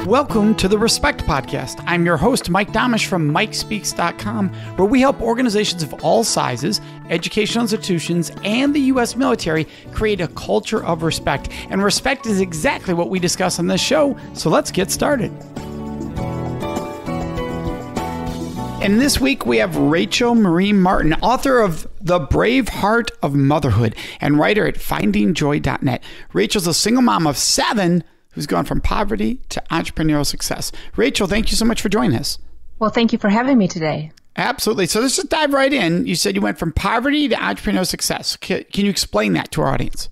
Welcome to the Respect Podcast. I'm your host, Mike Domish from MikeSpeaks.com, where we help organizations of all sizes, educational institutions, and the U.S. military create a culture of respect. And respect is exactly what we discuss on this show, so let's get started. And this week we have Rachel Marie Martin, author of The Brave Heart of Motherhood and writer at findingjoy.net. Rachel's a single mom of 7 who's gone from poverty to entrepreneurial success. Rachel, thank you so much for joining us. Well, thank you for having me today. Absolutely. So let's just dive right in. You said you went from poverty to entrepreneurial success. Can you explain that to our audience?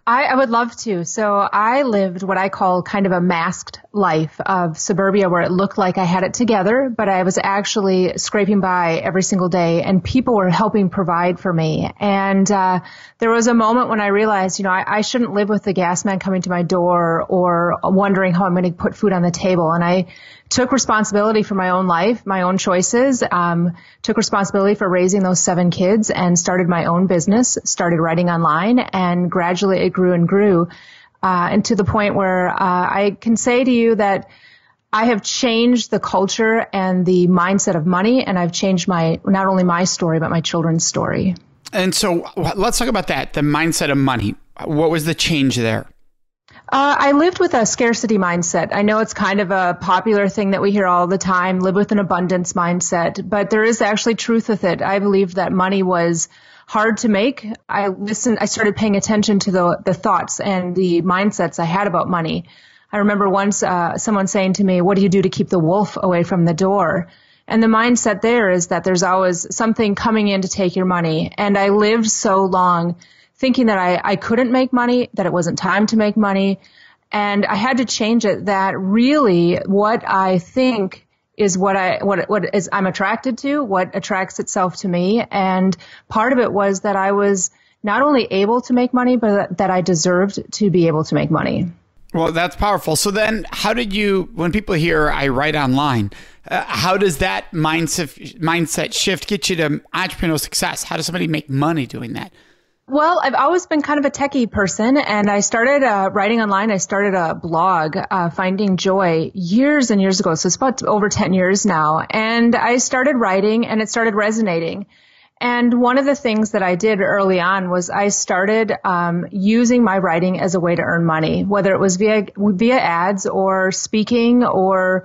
I would love to. So I lived what I call kind of a masked life of suburbia where it looked like I had it together, but I was actually scraping by every single day and people were helping provide for me. And there was a moment when I realized, I shouldn't live with the gas man coming to my door or wondering how I'm going to put food on the table. And I took responsibility for my own life, my own choices, took responsibility for raising those 7 kids and started my own business, started writing online, and gradually it grew and grew, and to the point where I can say to you that I have changed the culture and the mindset of money, and I've changed not only my story, but my children's story. And so let's talk about that, the mindset of money. What was the change there? I lived with a scarcity mindset. I know it's kind of a popular thing that we hear all the time, live with an abundance mindset, but there is actually truth with it. I believed that money was hard to make. I started paying attention to the thoughts and the mindsets I had about money. I remember once someone saying to me, "What do you do to keep the wolf away from the door?" And the mindset there is that there's always something coming in to take your money. And I lived so long thinking that I couldn't make money, that it wasn't time to make money. And I had to change it, that really what I think is what I'm attracted to, what attracts itself to me. And part of it was that I was not only able to make money, but that I deserved to be able to make money. Well, that's powerful. So then how did you, when people hear I write online, how does that mindset shift get you to entrepreneurial success? How does somebody make money doing that? Well, I've always been kind of a techie person, and I started writing online. I started a blog, Finding Joy, years and years ago. So it's about over 10 years now. And I started writing, and it started resonating. And one of the things that I did early on was I started using my writing as a way to earn money, whether it was via ads or speaking or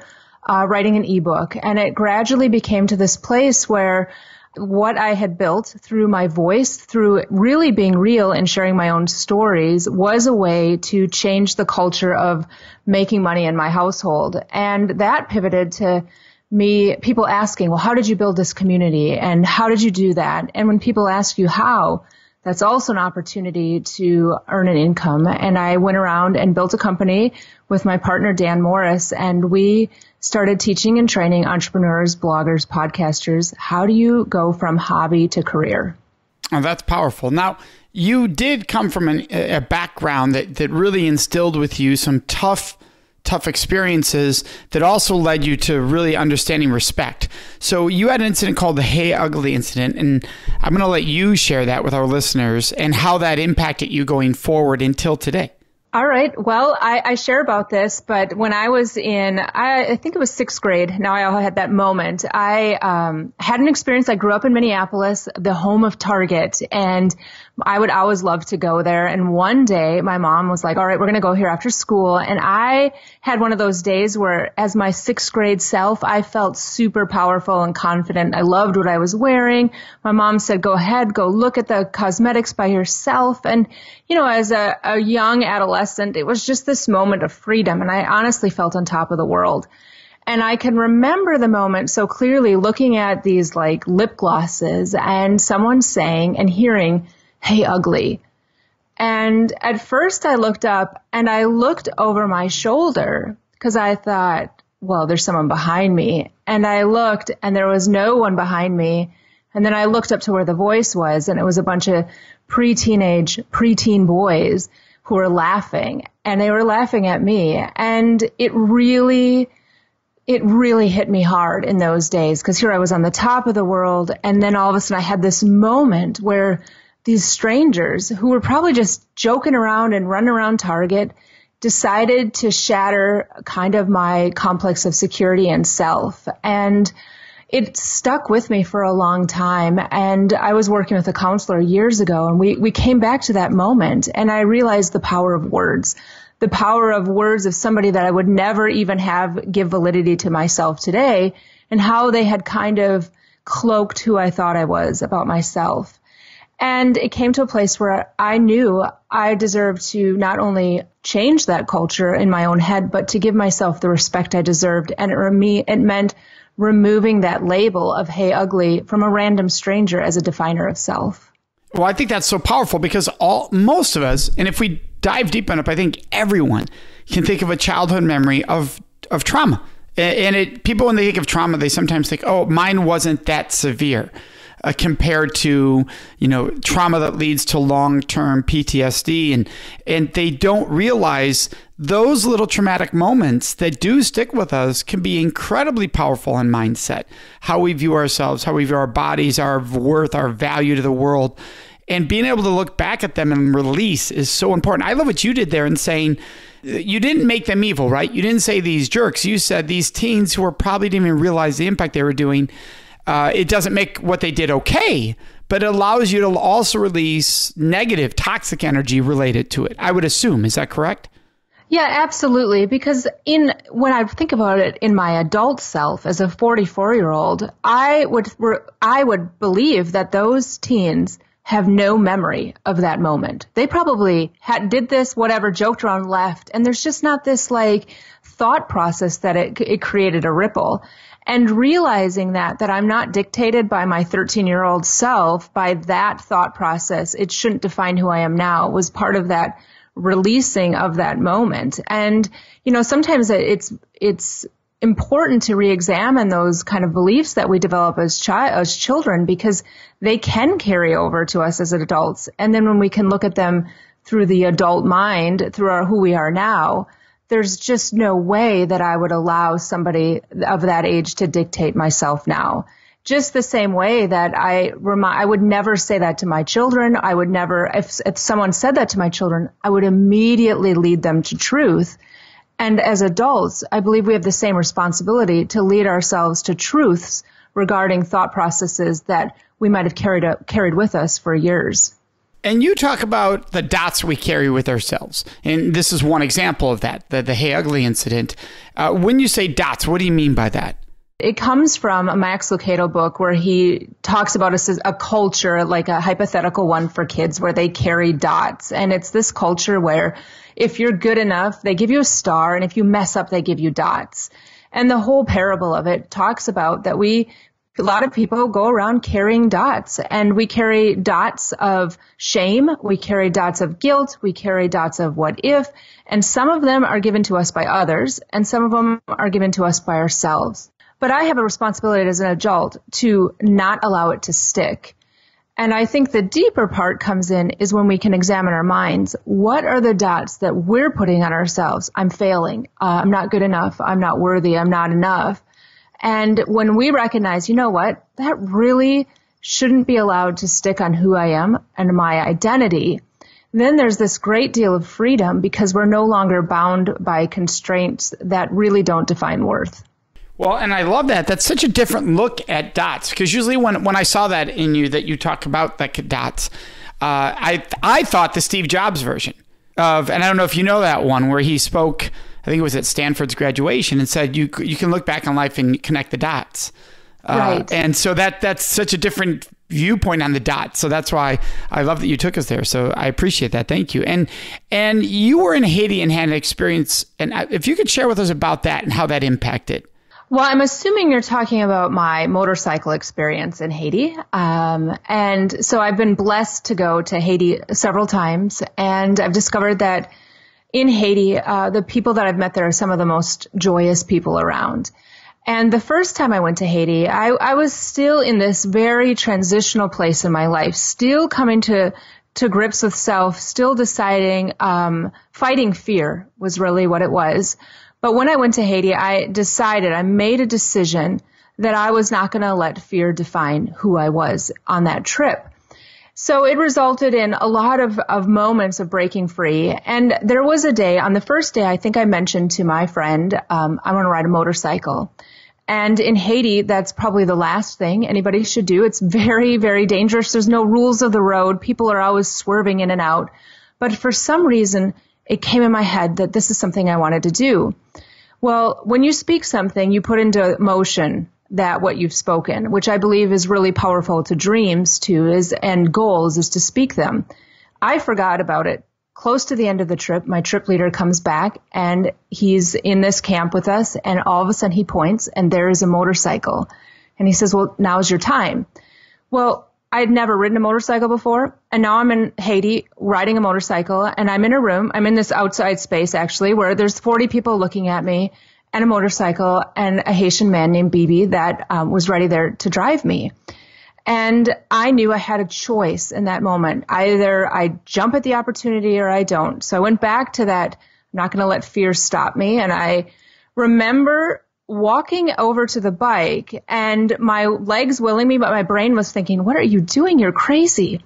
writing an ebook. And it gradually became to this place where what I had built through my voice, through really being real and sharing my own stories, was a way to change the culture of making money in my household. And that pivoted to me, people asking, well, how did you build this community? And how did you do that? And when people ask you how, that's also an opportunity to earn an income. And I went around and built a company with my partner, Dan Morris, and we started teaching and training entrepreneurs, bloggers, podcasters. How do you go from hobby to career? Oh, that's powerful. Now, you did come from a background that really instilled with you some tough experiences that also led you to really understanding respect. So you had an incident called the Hey Ugly incident, and I'm going to let you share that with our listeners and how that impacted you going forward until today. All right. Well, I share about this, but when I was in, I think it was 6th grade. Now I had that moment. I had an experience. I grew up in Minneapolis, the home of Target, and I would always love to go there. And one day my mom was like, all right, we're going to go here after school. And I had one of those days where as my 6th grade self, I felt super powerful and confident. I loved what I was wearing. My mom said, go ahead, go look at the cosmetics by yourself. And, as a young adolescent, it was just this moment of freedom. And I honestly felt on top of the world. And I can remember the moment so clearly, looking at these like lip glosses and someone saying and hearing, "Hey, ugly." And at first I looked up and I looked over my shoulder because I thought, well, there's someone behind me. And I looked and there was no one behind me. And then I looked up to where the voice was, and it was a bunch of preteen boys who were laughing, and they were laughing at me. And it really hit me hard in those days, because here I was on the top of the world, and then all of a sudden I had this moment where these strangers who were probably just joking around and running around Target decided to shatter kind of my complex of security and self. And it stuck with me for a long time. And I was working with a counselor years ago, and we came back to that moment, and I realized the power of words. The power of words of somebody that I would never even have give validity to myself today, and how they had kind of cloaked who I thought I was about myself. And it came to a place where I knew I deserved to not only change that culture in my own head, but to give myself the respect I deserved. And it meant removing that label of "Hey, ugly" from a random stranger as a definer of self. Well, I think that's so powerful because most of us, and if we dive deep enough, I think everyone can think of a childhood memory of trauma. And people, when they think of trauma, they sometimes think, oh, mine wasn't that severe compared to, trauma that leads to long-term PTSD. And they don't realize those little traumatic moments that do stick with us can be incredibly powerful in mindset, how we view ourselves, how we view our bodies, our worth, our value to the world. And being able to look back at them and release is so important. I love what you did there in saying you didn't make them evil, right? You didn't say these jerks. You said these teens who probably didn't even realize the impact they were doing. It doesn't make what they did okay, but it allows you to also release negative, toxic energy related to it, I would assume. Is that correct? Yeah, absolutely. Because when I think about it in my adult self as a 44-year-old, I would believe that those teens have no memory of that moment. They probably did this, whatever, joked around, left, and there's just not this thought process that it created a ripple. And realizing that I'm not dictated by my 13-year-old self, by that thought process, it shouldn't define who I am now, was part of that releasing of that moment. And, sometimes it's important to re-examine those kind of beliefs that we develop as children, because they can carry over to us as adults. And then when we can look at them through the adult mind, through who we are now, there's just no way that I would allow somebody of that age to dictate myself now. Just the same way that I would never say that to my children. I would never, if someone said that to my children, I would immediately lead them to truth. And as adults, I believe we have the same responsibility to lead ourselves to truths regarding thought processes that we might have carried with us for years. And you talk about the dots we carry with ourselves. And this is one example of that, the Hey Ugly incident. When you say dots, what do you mean by that? It comes from a Max Lucado book where he talks about a culture, like a hypothetical one for kids, where they carry dots. And it's this culture where if you're good enough, they give you a star. And if you mess up, they give you dots. And the whole parable of it talks about that a lot of people go around carrying dots, and we carry dots of shame. We carry dots of guilt. We carry dots of what if, and some of them are given to us by others, and some of them are given to us by ourselves. But I have a responsibility as an adult to not allow it to stick. And I think the deeper part comes in is when we can examine our minds. What are the dots that we're putting on ourselves? I'm failing. I'm not good enough. I'm not worthy. I'm not enough. And when we recognize, you know what, that really shouldn't be allowed to stick on who I am and my identity, then there's this great deal of freedom, because we're no longer bound by constraints that really don't define worth. Well, and I love that. That's such a different look at dots, because usually when I saw that in you, that you talk about like dots, I thought the Steve Jobs version of, and I don't know if you know that one, where he spoke, I think it was at Stanford's graduation, and said you can look back on life and connect the dots. Right. And so that's such a different viewpoint on the dots. So that's why I love that you took us there. So I appreciate that. Thank you. And you were in Haiti and had an experience, and if you could share with us about that and how that impacted. Well, I'm assuming you're talking about my motorcycle experience in Haiti. And so I've been blessed to go to Haiti several times, and I've discovered that in Haiti, the people that I've met there are some of the most joyous people around. And the first time I went to Haiti, I was still in this very transitional place in my life, still coming to grips with self, still deciding, fighting fear was really what it was. But when I went to Haiti, I made a decision that I was not going to let fear define who I was on that trip. So it resulted in a lot of moments of breaking free. And there was a day, on the first day, I think I mentioned to my friend, I want to ride a motorcycle. And in Haiti, that's probably the last thing anybody should do. It's very, very dangerous. There's no rules of the road. People are always swerving in and out. But for some reason, it came in my head that this is something I wanted to do. Well, when you speak something, you put into motion that what you've spoken, which I believe is really powerful to dreams too, and goals is to speak them. I forgot about it. Close to the end of the trip, my trip leader comes back and he's in this camp with us, and all of a sudden he points and there is a motorcycle. And he says, well, now's your time. Well, I'd never ridden a motorcycle before, and now I'm in Haiti riding a motorcycle, and I'm in a room. I'm in this outside space, actually, where there's 40 people looking at me, and a motorcycle, and a Haitian man named Bibi that was ready there to drive me. And I knew I had a choice in that moment. Either I jump at the opportunity or I don't. So I went back to that, I'm not going to let fear stop me. And I remember walking over to the bike and my legs willing me, but my brain was thinking, what are you doing? You're crazy.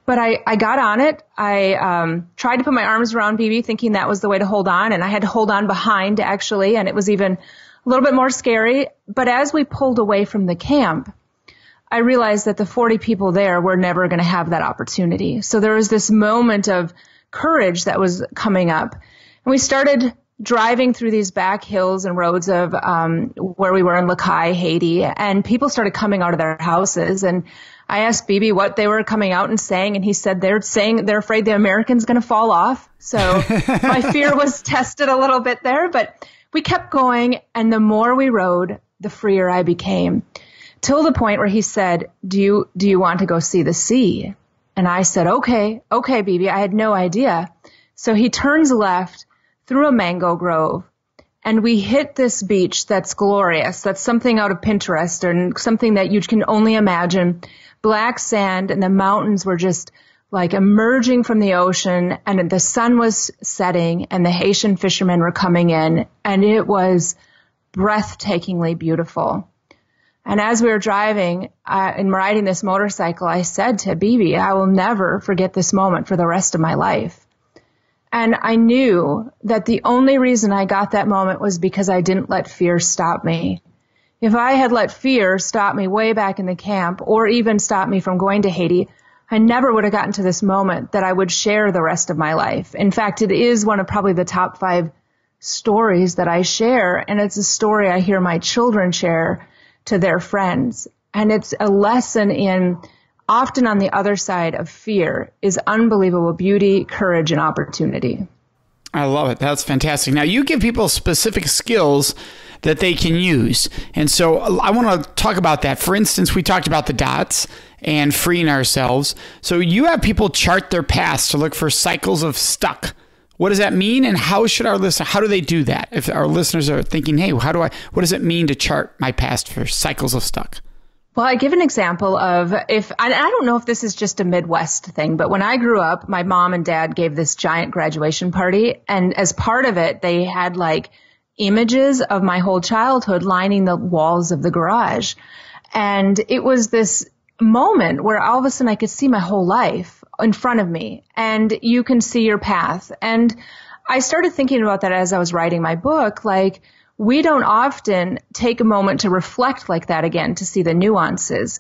But I got on it. I tried to put my arms around Bibi thinking that was the way to hold on. And I had to hold on behind, actually. And it was even a little bit more scary. But as we pulled away from the camp, I realized that the 40 people there were never going to have that opportunity. So there was this moment of courage that was coming up. And we started driving through these back hills and roads of where we were in Lakai, Haiti. And people started coming out of their houses. And I asked Bibi what they were coming out and saying, and he said they're saying they're afraid the American's going to fall off. So my fear was tested a little bit there, but we kept going, and the more we rode, the freer I became, till the point where he said, do you want to go see the sea? And I said, okay, Bibi. I had no idea. So he turns left through a mango grove, and we hit this beach that's glorious. That's something out of Pinterest and something that you can only imagine. Black sand, and the mountains were just like emerging from the ocean, and the sun was setting, and the Haitian fishermen were coming in, and it was breathtakingly beautiful. And as we were driving and riding this motorcycle, I said to Bibi, I will never forget this moment for the rest of my life. And I knew that the only reason I got that moment was because I didn't let fear stop me. If I had let fear stop me way back in the camp, or even stop me from going to Haiti, I never would have gotten to this moment that I would share the rest of my life. In fact, it is one of probably the top 5 stories that I share, and it's a story I hear my children share to their friends. And it's a lesson in, often on the other side of fear is unbelievable beauty, courage, and opportunity. I love it. That's fantastic. Now, you give people specific skills that they can use. And so I want to talk about that. For instance, we talked about the dots and freeing ourselves. So you have people chart their paths to look for cycles of stuck. What does that mean? And how should our listeners, how do they do that? If our listeners are thinking, hey, what does it mean to chart my past for cycles of stuck? Well, I give an example of I don't know if this is just a Midwest thing, but when I grew up, my mom and dad gave this giant graduation party. And as part of it, they had like images of my whole childhood lining the walls of the garage. And it was this moment where all of a sudden I could see my whole life in front of me, and you can see your path. And I started thinking about that as I was writing my book, like, we don't often take a moment to reflect like that again, to see the nuances.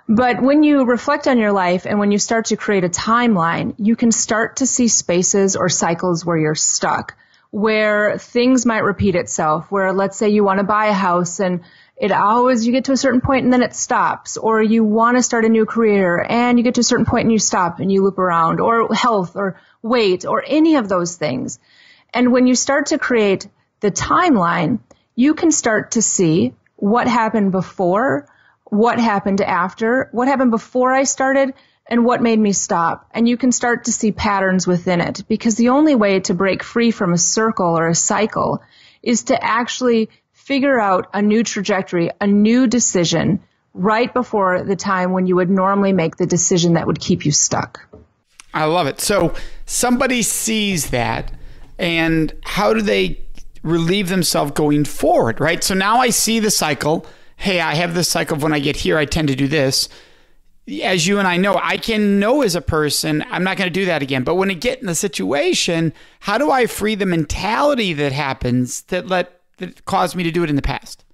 But when you reflect on your life and when you start to create a timeline, you can start to see spaces or cycles where you're stuck, where things might repeat itself, where let's say you want to buy a house and you get to a certain point and then it stops, or you want to start a new career and you get to a certain point and you stop and you loop around, or health or weight or any of those things. And when you start to create the timeline, you can start to see what happened before, what happened after, what happened before I started, and what made me stop. And you can start to see patterns within it, because the only way to break free from a circle or a cycle is to actually figure out a new trajectory, a new decision right before the time when you would normally make the decision that would keep you stuck. I love it. So somebody sees that, and how do they relieve themselves going forward, right? So now I see the cycle. Hey, I have this cycle of when I get here, I tend to do this. as you and I know, I can know as a person, I'm not going to do that again. But when I get in the situation, how do I free the mentality that happens that caused me to do it in the past?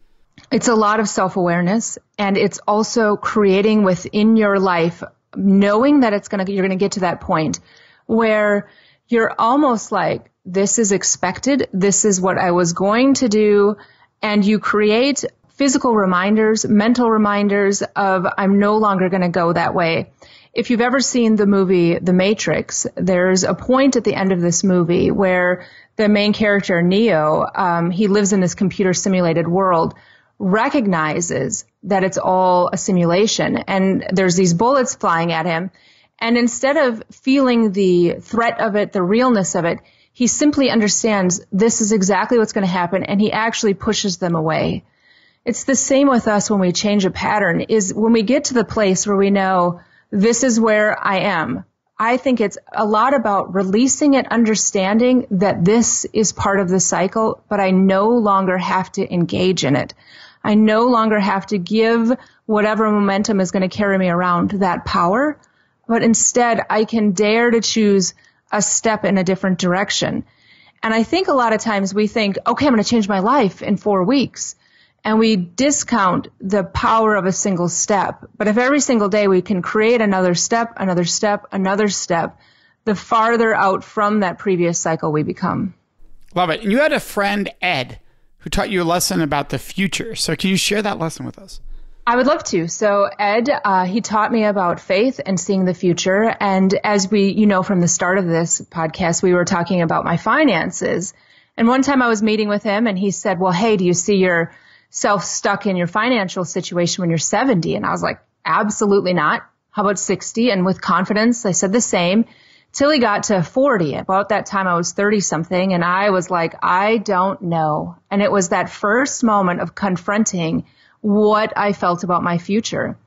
It's a lot of self-awareness, and it's also creating within your life, knowing that you're going to get to that point where you're almost like, this is expected, this is what I was going to do, and you create physical reminders, mental reminders of, I'm no longer going to go that way. If you've ever seen the movie The Matrix, there's a point at the end of this movie where the main character, Neo, he lives in this computer simulated world, recognizes that it's all a simulation, and there's these bullets flying at him. And instead of feeling the threat of it, the realness of it, he simply understands this is exactly what's going to happen, and he actually pushes them away. It's the same with us when we change a pattern, is when we get to the place where we know this is where I am. I think it's a lot about releasing it, understanding that this is part of the cycle, but I no longer have to engage in it. I no longer have to give whatever momentum is going to carry me around that power, but instead I can dare to choose a step in a different direction. And I think a lot of times we think, okay, I'm going to change my life in 4 weeks. And we discount the power of a single step. But if every single day we can create another step, another step, another step, the farther out from that previous cycle we become. Love it. And you had a friend, Ed, who taught you a lesson about the future. So can you share that lesson with us? I would love to. So Ed, he taught me about faith and seeing the future. And as we, from the start of this podcast, we were talking about my finances. And one time I was meeting with him and he said, well, hey, do you see yourself stuck in your financial situation when you're 70? And I was like, absolutely not. How about 60? And with confidence, I said the same till he got to 40. About that time I was 30 something. And I was like, I don't know. And it was that first moment of confronting what I felt about my future.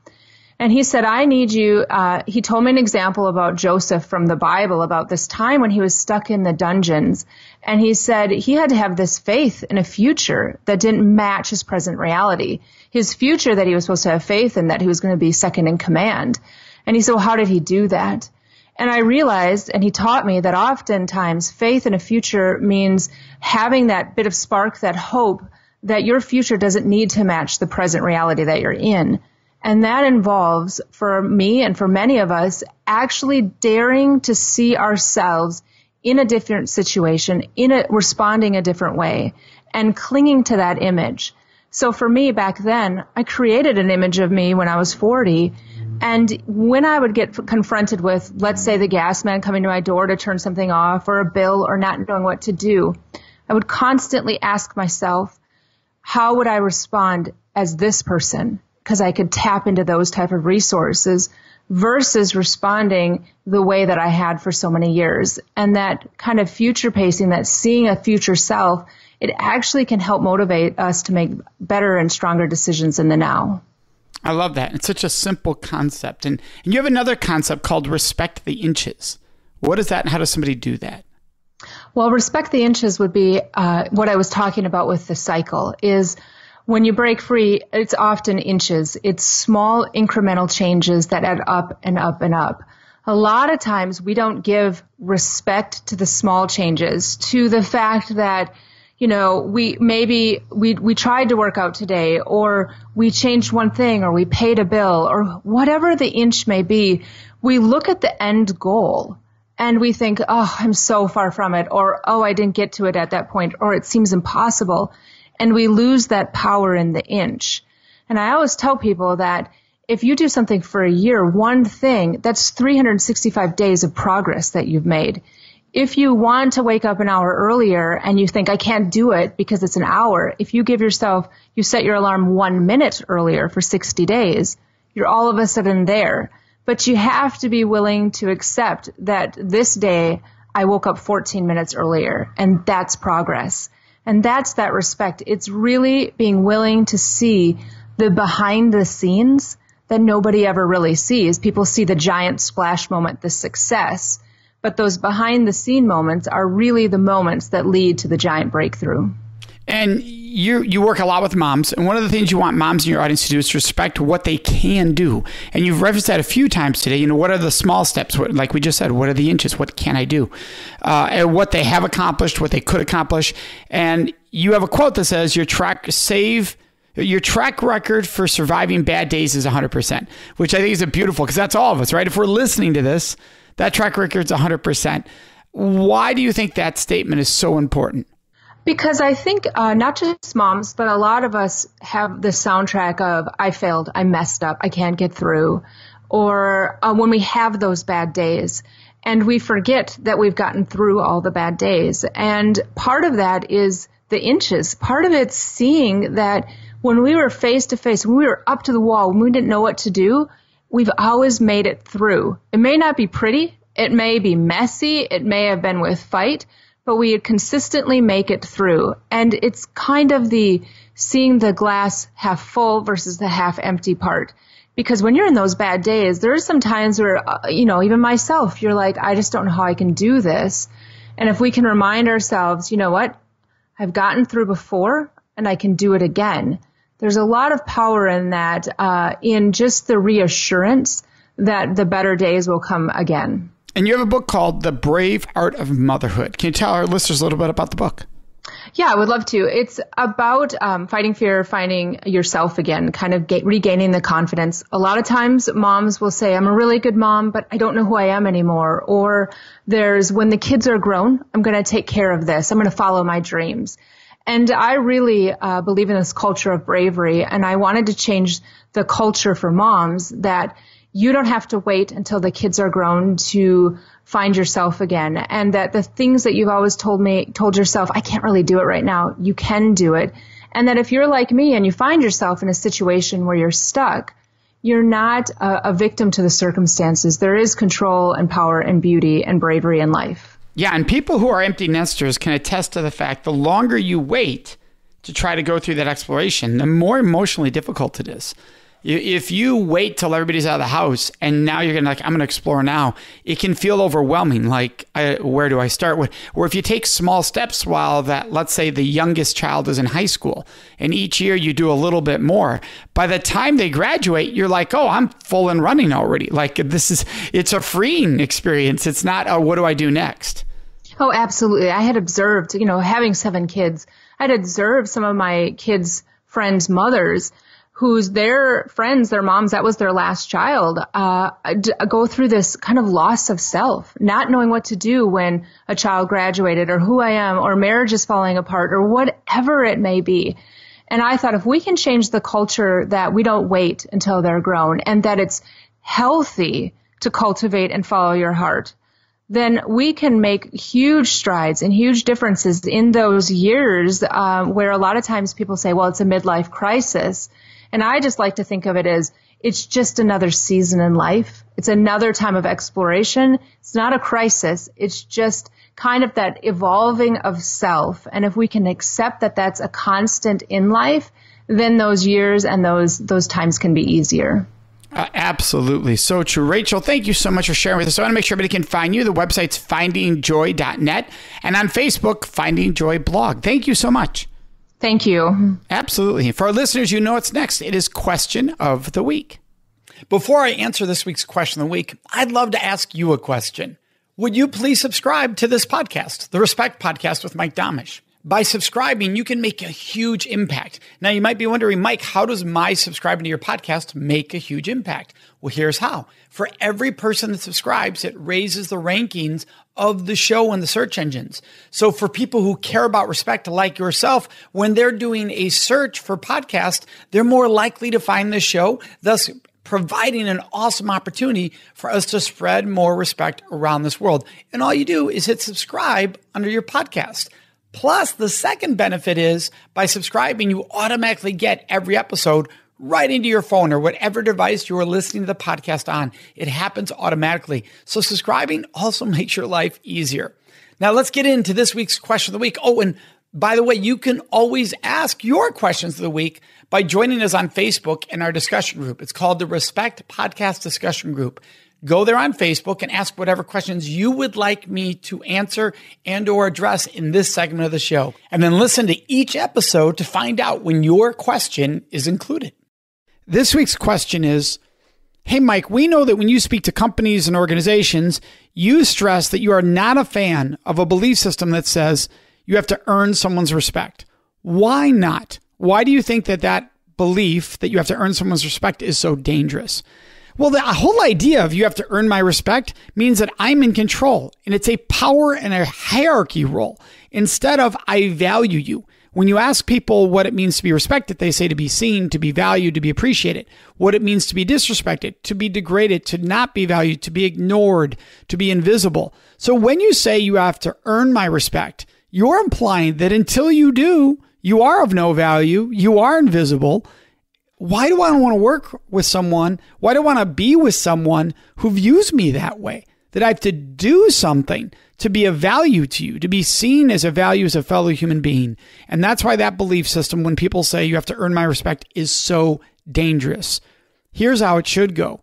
And he said, I need you. He told me an example about Joseph from the Bible, about this time when he was stuck in the dungeons. And he said he had to have this faith in a future that didn't match his present reality. His future that he was supposed to have faith in, that he was going to be second in command. And he said, well, how did he do that? And I realized, and he taught me, that oftentimes faith in a future means having that bit of spark, that hope, that your future doesn't need to match the present reality that you're in. And that involves, for me and for many of us, actually daring to see ourselves in a different situation, responding a different way, and clinging to that image. So for me back then, I created an image of me when I was 40. And when I would get confronted with, let's say, the gas man coming to my door to turn something off, or a bill, or not knowing what to do, I would constantly ask myself, how would I respond as this person? Because I could tap into those type of resources versus responding the way that I had for so many years. And that kind of future pacing, that seeing a future self, it actually can help motivate us to make better and stronger decisions in the now. I love that. It's such a simple concept. And you have another concept called respect the inches. What is that and how does somebody do that? Well, respect the inches would be what I was talking about with the cycle, is when you break free, it's often inches. It's small incremental changes that add up and up and up. A lot of times we don't give respect to the small changes, to the fact that, we tried to work out today, or we changed one thing, or we paid a bill, or whatever the inch may be. We look at the end goal and we think, oh, I'm so far from it, or, oh, I didn't get to it at that point, or it seems impossible. And we lose that power in the inch. And I always tell people that if you do something for a year, one thing, that's 365 days of progress that you've made. If you want to wake up an hour earlier and you think, I can't do it because it's an hour, if you you set your alarm 1 minute earlier for 60 days, you're all of a sudden there. But you have to be willing to accept that this day I woke up 14 minutes earlier, and that's progress. And that's that respect. It's really being willing to see the behind the scenes that nobody ever really sees. People see the giant splash moment, the success, but those behind the scene moments are really the moments that lead to the giant breakthrough. And you work a lot with moms, and one of the things you want moms in your audience to do is respect what they can do. And you've referenced that a few times today. What are the small steps? Like we just said, what are the inches? What can I do? And what they have accomplished, what they could accomplish. And you have a quote that says, your track record for surviving bad days is 100%, which I think is beautiful, because that's all of us, right? If we're listening to this, that track record is 100%. Why do you think that statement is so important? Because I think not just moms, but a lot of us have the soundtrack of, I failed, I messed up, I can't get through. Or when we have those bad days and we forget that we've gotten through all the bad days. And part of that is the inches. Part of it's seeing that when we were face to face, when we were up to the wall, when we didn't know what to do, we've always made it through. It may not be pretty. It may be messy. It may have been with fight. But we consistently make it through. And it's kind of the seeing the glass half full versus the half empty part. Because when you're in those bad days, there are some times where, even myself, you're like, I just don't know how I can do this. And if we can remind ourselves, you know what, I've gotten through before and I can do it again. There's a lot of power in that, in just the reassurance that the better days will come again. And you have a book called The Brave Art of Motherhood. Can you tell our listeners a little bit about the book? Yeah, I would love to. It's about fighting fear, finding yourself again, kind of regaining the confidence. A lot of times moms will say, I'm a really good mom, but I don't know who I am anymore. Or there's, when the kids are grown, I'm going to take care of this. I'm going to follow my dreams. And I really believe in this culture of bravery. And I wanted to change the culture for moms that you don't have to wait until the kids are grown to find yourself again. And that the things that you've always told yourself, I can't really do it right now, you can do it. And that if you're like me and you find yourself in a situation where you're stuck, you're not a victim to the circumstances. There is control and power and beauty and bravery in life. Yeah, and people who are empty nesters can attest to the fact the longer you wait to try to go through that exploration, the more emotionally difficult it is. If you wait till everybody's out of the house and now you're going to I'm going to explore now, it can feel overwhelming. Where do I start? Or if you take small steps while let's say the youngest child is in high school and each year you do a little bit more, by the time they graduate, you're like, oh, I'm full and running already. It's a freeing experience. It's not, what do I do next? Oh, absolutely. I had observed, having 7 kids, I'd observed some of my kids' friends' mothers whose their friends, their moms, that was their last child, go through this kind of loss of self, not knowing what to do when a child graduated or who I am or marriage is falling apart or whatever it may be. And I thought if we can change the culture that we don't wait until they're grown and that it's healthy to cultivate and follow your heart, then we can make huge strides and huge differences in those years where a lot of times people say, well, it's a midlife crisis. And I just like to think of it as it's just another season in life. It's another time of exploration. It's not a crisis. It's just kind of that evolving of self. And if we can accept that that's a constant in life, then those years and those times can be easier. Absolutely. So true. Rachel, thank you so much for sharing with us. I want to make sure everybody can find you. The website's findingjoy.net and on Facebook, Finding Joy Blog. Thank you so much. Thank you. Absolutely. For our listeners, you know what's next. It is Question of the Week. Before I answer this week's Question of the Week, I'd love to ask you a question. Would you please subscribe to this podcast, the Respect Podcast with Mike Domish? By subscribing, you can make a huge impact. Now, you might be wondering, Mike, how does my subscribing to your podcast make a huge impact? Well, here's how. For every person that subscribes, it raises the rankings of the show in the search engines. So for people who care about respect like yourself, when they're doing a search for podcast, they're more likely to find the show, thus providing an awesome opportunity for us to spread more respect around this world. And all you do is hit subscribe under your podcast. Plus, the second benefit is by subscribing, you automatically get every episode right into your phone or whatever device you are listening to the podcast on. It happens automatically. So subscribing also makes your life easier. Now, let's get into this week's Question of the Week. Oh, and by the way, you can always ask your questions of the week by joining us on Facebook in our discussion group. It's called the Respect Podcast Discussion Group. Go there on Facebook and ask whatever questions you would like me to answer and or address in this segment of the show. And then listen to each episode to find out when your question is included. This week's question is, hey, Mike, we know that when you speak to companies and organizations, you stress that you are not a fan of a belief system that says you have to earn someone's respect. Why not? Why do you think that belief that you have to earn someone's respect is so dangerous? Well, the whole idea of you have to earn my respect means that I'm in control, and it's a power and a hierarchy role instead of I value you. When you ask people what it means to be respected, they say to be seen, to be valued, to be appreciated. What it means to be disrespected, to be degraded, to not be valued, to be ignored, to be invisible. So when you say you have to earn my respect, you're implying that until you do, you are of no value, you are invisible. Why do I want to work with someone? Why do I want to be with someone who views me that way? That I have to do something to be of value to you, to be seen as a value as a fellow human being. And that's why that belief system, when people say you have to earn my respect, is so dangerous. Here's how it should go.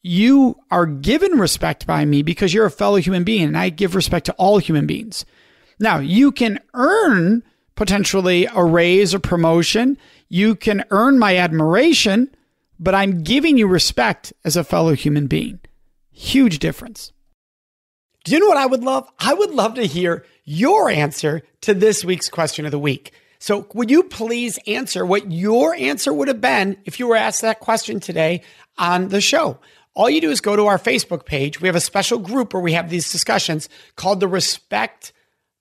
You are given respect by me because you're a fellow human being, and I give respect to all human beings. Now, you can earn potentially a raise or promotion. You can earn my admiration, but I'm giving you respect as a fellow human being. Huge difference. Do you know what I would love? I would love to hear your answer to this week's question of the week. So would you please answer what your answer would have been if you were asked that question today on the show? All you do is go to our Facebook page. We have a special group where we have these discussions called the Respect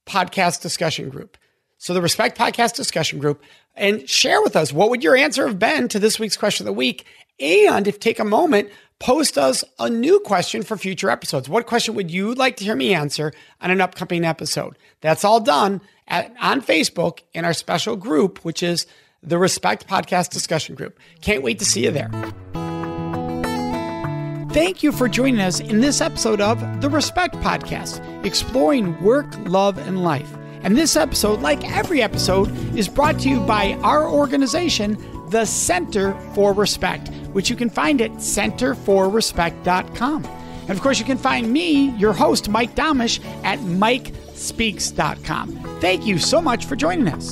Podcast Discussion Group. So the Respect Podcast Discussion Group, and share with us what would your answer have been to this week's question of the week. And if take a moment, post us a new question for future episodes. What question would you like to hear me answer on an upcoming episode? That's all done on Facebook in our special group, which is the Respect Podcast Discussion Group. Can't wait to see you there. Thank you for joining us in this episode of the Respect Podcast, exploring work, love, and life. And this episode, like every episode, is brought to you by our organization, the Center for Respect, which you can find at centerforrespect.com. And of course, you can find me, your host, Mike Domish, at mikespeaks.com. Thank you so much for joining us.